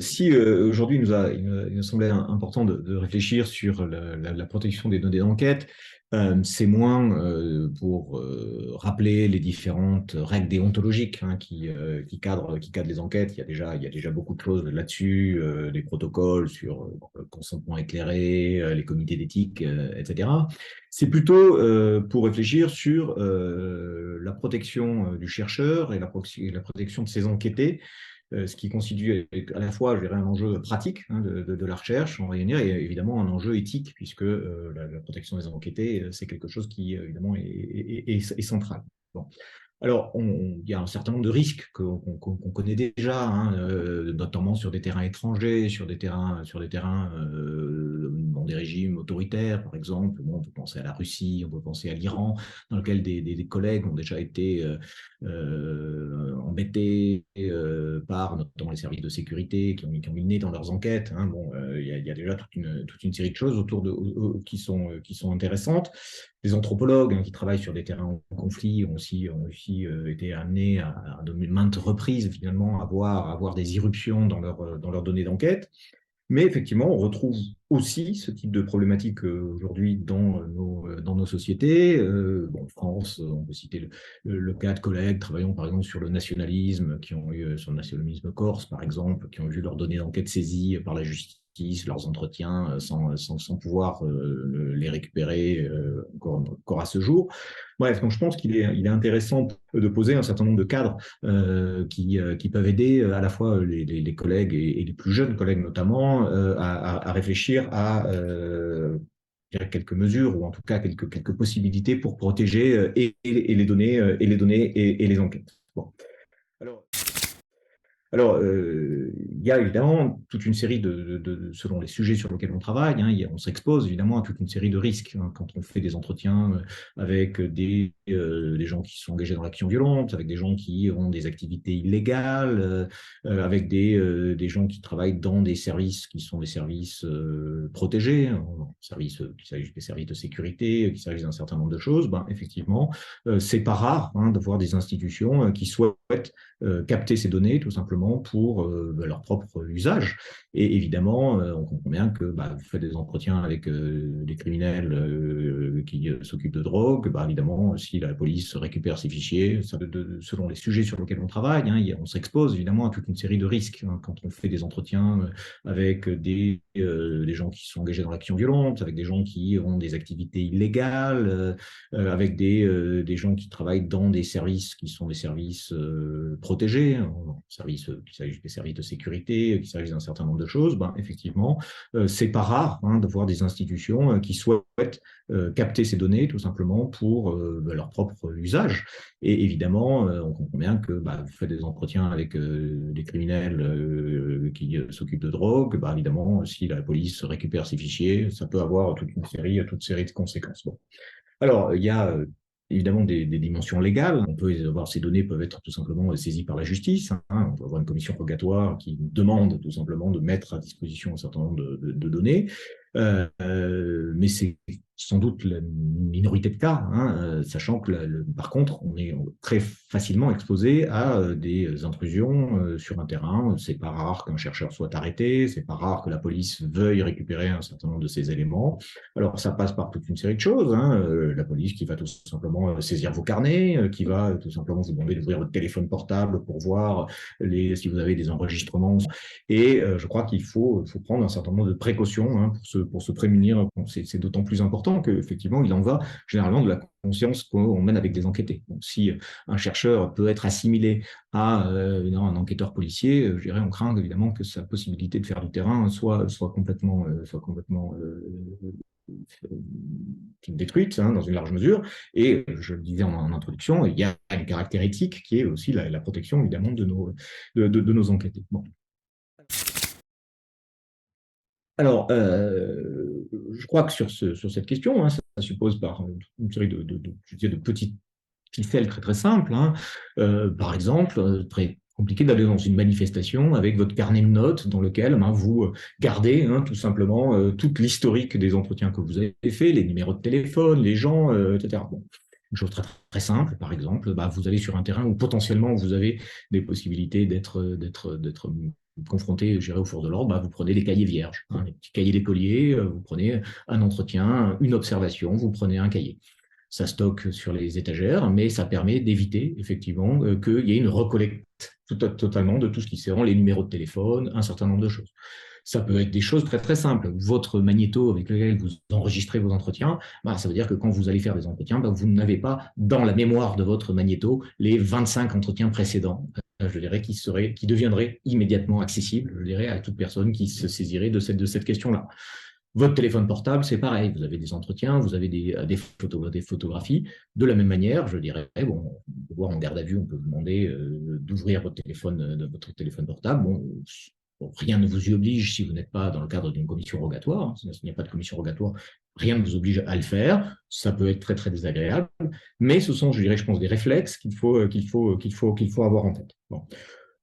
Si aujourd'hui il nous semblait important de réfléchir sur la protection des données d'enquête, c'est moins pour rappeler les différentes règles déontologiques qui cadrent les enquêtes. Il y a déjà beaucoup de choses là-dessus, des protocoles sur le consentement éclairé, les comités d'éthique, etc. C'est plutôt pour réfléchir sur la protection du chercheur et la protection de ses enquêtés, ce qui constitue à la fois, je dirais, un enjeu pratique de la recherche en rayonnière et évidemment un enjeu éthique, puisque la protection des enquêtés, c'est quelque chose qui, évidemment, est central. Bon. Alors, il y a un certain nombre de risques qu'on connaît déjà, notamment sur des terrains étrangers, sur des terrains dans des régimes autoritaires, par exemple. Bon, on peut penser à la Russie, on peut penser à l'Iran, dans lequel des collègues ont déjà été embêtés par notamment les services de sécurité qui ont mis le nez dans leurs enquêtes. Bon, il y a déjà toute une série de choses qui sont intéressantes. Les anthropologues qui travaillent sur des terrains en conflit ont aussi été amenés de maintes reprises finalement à voir des irruptions dans leurs données d'enquête. Mais effectivement, on retrouve aussi ce type de problématique aujourd'hui dans nos sociétés. Bon, en France, on peut citer le cas de collègues travaillant par exemple sur le nationalisme, qui ont eu sur le nationalisme corse par exemple, qui ont vu leurs données d'enquête saisies par la justice, leurs entretiens sans pouvoir les récupérer encore à ce jour. Bref, donc je pense qu'il est intéressant de poser un certain nombre de cadres qui peuvent aider à la fois les collègues et les plus jeunes collègues notamment à réfléchir à quelques mesures ou en tout cas quelques possibilités pour protéger et les données et les enquêtes. Bon. Alors, il y a évidemment toute une série selon les sujets sur lesquels on travaille, on s'expose évidemment à toute une série de risques quand on fait des entretiens avec des gens qui sont engagés dans l'action violente, avec des gens qui ont des activités illégales, avec des gens qui travaillent dans des services qui sont des services protégés, qu'il s'agisse des services de sécurité, qu'il s'agisse d'un certain nombre de choses. Effectivement, c'est pas rare de voir des institutions qui souhaitent capter ces données tout simplement pour leur propre usage. Et évidemment, on comprend bien que vous faites des entretiens avec des criminels qui s'occupent de drogue. Évidemment, si la police récupère ces fichiers, selon les sujets sur lesquels on travaille, on s'expose évidemment à toute une série de risques quand on fait des entretiens avec des gens qui sont engagés dans l'action violente, avec des gens qui ont des activités illégales, avec des gens qui travaillent dans des services qui sont des services protégés, qu'il s'agisse des services de sécurité, qu'il s'agisse d'un certain nombre de choses. Effectivement, c'est pas rare de voir des institutions qui souhaitent capter ces données tout simplement pour leur propre usage. Et évidemment, on comprend bien que vous faites des entretiens avec des criminels qui s'occupent de drogue. Évidemment, si la police récupère ces fichiers, ça peut avoir toute série de conséquences. Bon. Alors, il y a évidemment des dimensions légales. Ces données peuvent être tout simplement saisies par la justice. On peut avoir une commission rogatoire qui demande tout simplement de mettre à disposition un certain nombre de données. Mais c'est sans doute la minorité de cas, sachant que par contre, on est très facilement exposé à des intrusions sur un terrain. C'est pas rare qu'un chercheur soit arrêté, c'est pas rare que la police veuille récupérer un certain nombre de ces éléments. Alors, ça passe par toute une série de choses. La police qui va tout simplement saisir vos carnets, qui va tout simplement vous demander d'ouvrir votre téléphone portable pour voir si vous avez des enregistrements. Et je crois qu'il faut prendre un certain nombre de précautions pour se prémunir. C'est d'autant plus important qu'effectivement, il en va généralement de la conscience qu'on mène avec des enquêtés. Donc, si un chercheur peut être assimilé à un enquêteur policier, je dirais, on craint évidemment que sa possibilité de faire du terrain soit complètement détruite dans une large mesure. Et je le disais en introduction, il y a un caractère éthique qui est aussi la protection évidemment de nos enquêtés. Bon. Alors, je crois que sur cette question, ça suppose par une série de petites ficelles très très simples. Par exemple, très compliqué d'aller dans une manifestation avec votre carnet de notes dans lequel vous gardez tout simplement toute l'historique des entretiens que vous avez fait, les numéros de téléphone, les gens, etc. Bon. Une chose très, très simple, par exemple, vous allez sur un terrain où potentiellement vous avez des possibilités d'être confronté, je dirais, aux forces de l'ordre, vous prenez des cahiers vierges, hein, les petits cahiers d'écolier, vous prenez un entretien, une observation, vous prenez un cahier. Ça stocke sur les étagères, mais ça permet d'éviter effectivement qu'il y ait une recollecte totalement de tout ce qui seront les numéros de téléphone, un certain nombre de choses. Ça peut être des choses très très simples. Votre magnéto avec lequel vous enregistrez vos entretiens, ça veut dire que quand vous allez faire des entretiens, vous n'avez pas dans la mémoire de votre magnéto les 25 entretiens précédents, je dirais, qui deviendraient immédiatement accessibles, je dirais, à toute personne qui se saisirait de cette question-là. Votre téléphone portable, c'est pareil. Vous avez des entretiens, vous avez des photographies. De la même manière, je dirais, bon, on peut voir en garde à vue, on peut vous demander d'ouvrir votre téléphone portable. Bon, rien ne vous y oblige si vous n'êtes pas dans le cadre d'une commission rogatoire. S'il n'y a pas de commission rogatoire, rien ne vous oblige à le faire. Ça peut être très, très désagréable. Mais ce sont, je dirais, je pense, des réflexes qu'il faut avoir en tête. Bon.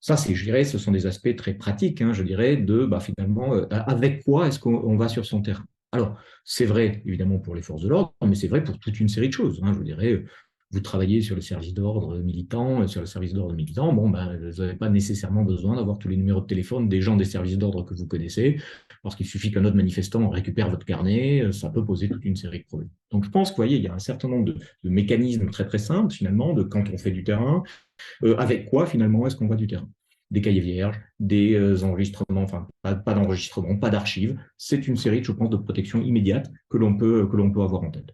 Ça, je dirais, ce sont des aspects très pratiques, je dirais, de finalement, avec quoi est-ce qu'on va sur son terrain. Alors, c'est vrai, évidemment, pour les forces de l'ordre, mais c'est vrai pour toute une série de choses. Je dirais, vous travaillez sur le service d'ordre militant, vous n'avez pas nécessairement besoin d'avoir tous les numéros de téléphone des gens des services d'ordre que vous connaissez, parce qu'il suffit qu'un autre manifestant récupère votre carnet, ça peut poser toute une série de problèmes. Donc, je pense que, vous voyez, il y a un certain nombre de mécanismes très, très simples, finalement, de quand on fait du terrain, avec quoi, finalement, est-ce qu'on voit du terrain? Des cahiers vierges, des enregistrements, enfin, pas d'enregistrement, pas d'archives. C'est une série, je pense, de protections immédiates que l'on peut avoir en tête.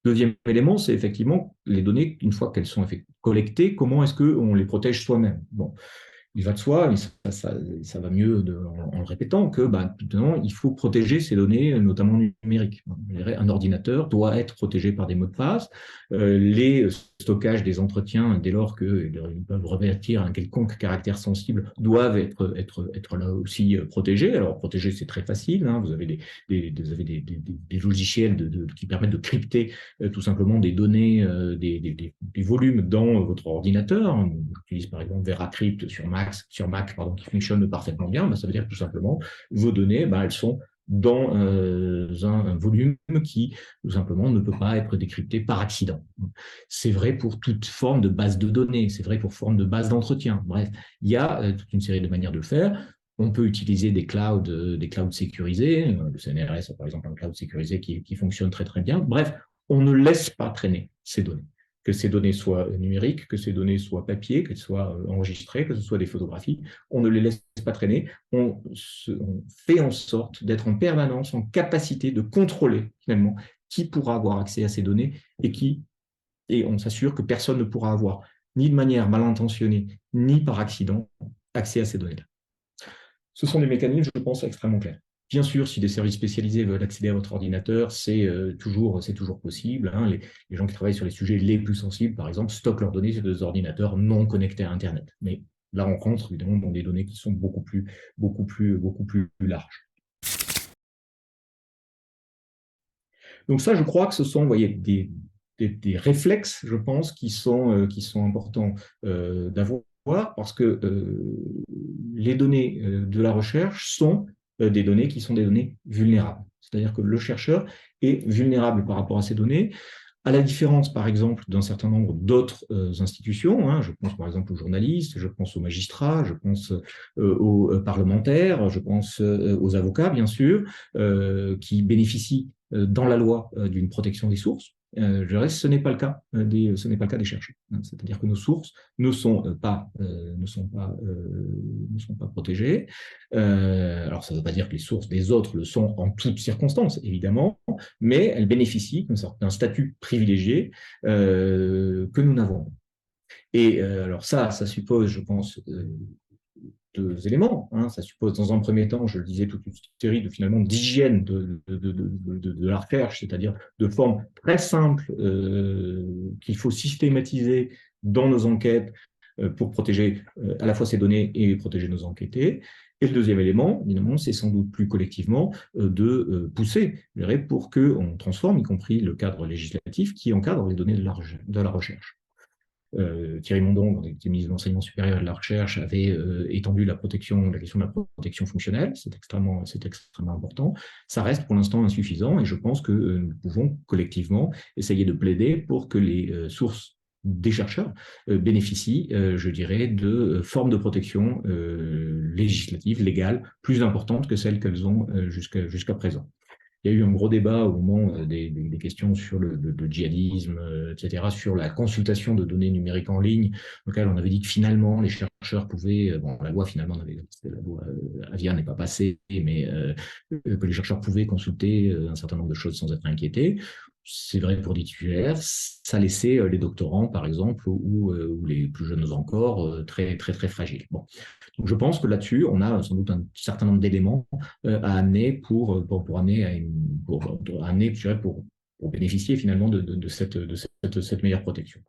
Deuxième élément, c'est effectivement les données, une fois qu'elles sont collectées, comment est-ce qu'on les protège soi-même? Bon, il va de soi, mais ça va mieux en le répétant, que maintenant, il faut protéger ces données, notamment numériques. Un ordinateur doit être protégé par des mots de passe. Les stockages des entretiens, dès lors qu'ils peuvent revêtir un quelconque caractère sensible, doivent être là aussi protégés. Alors, protéger, c'est très facile. Vous avez des logiciels qui permettent de crypter tout simplement des données, des volumes dans votre ordinateur. On utilise par exemple VeraCrypt sur Mac, qui fonctionne parfaitement bien. Ça veut dire que tout simplement, vos données, elles sont dans un volume qui, tout simplement, ne peut pas être décrypté par accident. C'est vrai pour toute forme de base de données, c'est vrai pour forme de base d'entretien. Bref, il y a toute une série de manières de le faire. On peut utiliser des clouds sécurisés. Le CNRS a par exemple un cloud sécurisé qui fonctionne très très bien. Bref, on ne laisse pas traîner ces données. Que ces données soient numériques, que ces données soient papier, qu'elles soient enregistrées, que ce soit des photographies, on ne les laisse pas traîner. On fait en sorte d'être en permanence en capacité de contrôler finalement qui pourra avoir accès à ces données et on s'assure que personne ne pourra avoir, ni de manière mal intentionnée, ni par accident, accès à ces données-là. Ce sont des mécanismes, je pense, extrêmement clairs. Bien sûr, si des services spécialisés veulent accéder à votre ordinateur, c'est toujours possible. Les gens qui travaillent sur les sujets les plus sensibles, par exemple, stockent leurs données sur des ordinateurs non connectés à Internet. Mais là, on rentre évidemment dans des données qui sont beaucoup plus larges. Donc ça, je crois que ce sont, voyez, des réflexes, je pense, qui sont importants d'avoir, parce que les données de la recherche sont des données qui sont des données vulnérables. C'est-à-dire que le chercheur est vulnérable par rapport à ces données, à la différence, par exemple, d'un certain nombre d'autres institutions. Je pense par exemple aux journalistes, je pense aux magistrats, je pense aux parlementaires, je pense aux avocats, bien sûr, qui bénéficient dans la loi d'une protection des sources. Ce n'est pas le cas des chercheurs. C'est-à-dire que nos sources ne sont pas protégées. Alors, ça ne veut pas dire que les sources des autres le sont en toutes circonstances, évidemment, mais elles bénéficient d'un statut privilégié que nous n'avons. Et alors ça suppose, je pense, deux éléments. Ça suppose, dans un premier temps, je le disais, toute une série d'hygiène de la recherche, c'est-à-dire de formes très simples qu'il faut systématiser dans nos enquêtes pour protéger à la fois ces données et protéger nos enquêtés. Et le deuxième élément, évidemment, c'est sans doute plus collectivement de pousser pour qu'on transforme, y compris le cadre législatif qui encadre les données de la recherche. Thierry Mondon, qui était ministre de l'Enseignement supérieur et de la Recherche, avait étendu la question de la protection fonctionnelle. C'est extrêmement important. Ça reste pour l'instant insuffisant et je pense que nous pouvons collectivement essayer de plaider pour que les sources des chercheurs bénéficient, je dirais, de formes de protection législatives, légales, plus importantes que celles qu'elles ont jusqu'à présent. Il y a eu un gros débat au moment des questions sur le djihadisme, etc., sur la consultation de données numériques en ligne, auquel on avait dit que finalement les chercheurs pouvaient, bon, la loi finalement, la loi Avia n'est pas passée, mais que les chercheurs pouvaient consulter un certain nombre de choses sans être inquiétés. C'est vrai pour des titulaires, ça laissait les doctorants, par exemple, ou les plus jeunes encore, très, très, très fragiles. Bon. Donc, je pense que là-dessus, on a sans doute un certain nombre d'éléments à amener pour amener pour amener, je dirais, pour bénéficier finalement de cette meilleure protection.